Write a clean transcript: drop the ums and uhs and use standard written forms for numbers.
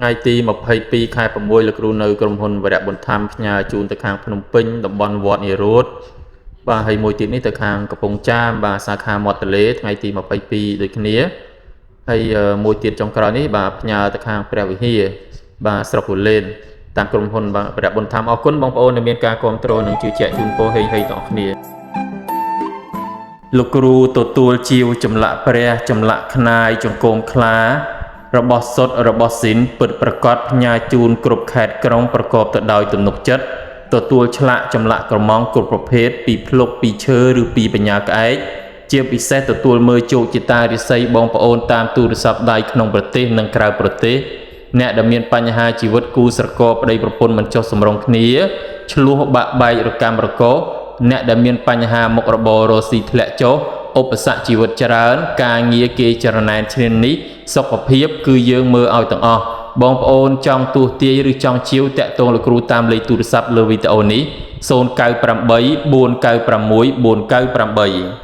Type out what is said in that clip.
ថ្ងៃទី22ខែ6លោកគ្រូនៅក្រុមហ៊ុនវរៈបន្ថែមផ្ញើជូនទៅខាងភ្នំពេញតំបន់វត្តនិរោធបាទហើយមួយទៀតនេះទៅខាងកំពង់ចាមបាទសាខាមាត់ទន្លេថ្ងៃទី22ដូចគ្នាហើយមួយទៀតចុងក្រោយនេះបាទផ្ញើទៅខាងព្រះវិហារបាទស្រុកគូលែនតាមក្រុមហ៊ុនបាទវរៈបន្ថែមអរគុណបងប្អូនដែលមានការគ្រប់គ្រងនិងជឿជាក់ជូនពរហេហេទាំងអស់គ្នាលោកគ្រូទទួលជាវចម្លាក់ព្រះចម្លាក់ខ្នាយចង្គមខ្លារបស់សុទ្ធរបស់ស៊ីនពិតប្រកបផ្ញើជូនគ្រប់ខេត្តក្រុងប្រកបទៅដោយទំនុកចិត្តទទួលឆ្លាក់ចម្លាក់ក្រម៉ង់គ្រប់ប្រភេទពីភ្លុកពីឈើឬពីបញ្ញាក្អែកជាពិសេសទទួលមើលជោគជតារិស័យបងប្អូនតាមទូរស័ព្ទដៃក្នុងប្រទេសនិងក្រៅប្រទេសអ្នកដែលមានបញ្ហាជីវិតគូស្រករប្តីប្រពន្ធមិនចុះសម្រុងគ្នាឆ្លោះបាក់បែករកម្មរកោអ្នកដែលមានបញ្ហាមុខរបររស៊ីធ្លាក់ចុះឧបសគ្គជីវិតច្រើនការងារគេចរណែនឈ្នានីនេះសុខភាពគឺយើងមើលឲ្យទាំងអស់បងប្អូនចង់ទូទាយឬចង់ជាវតាក់ទងលោកគ្រូតាមលេខទូរស័ព្ទលើវីដេអូនេះ098 496 498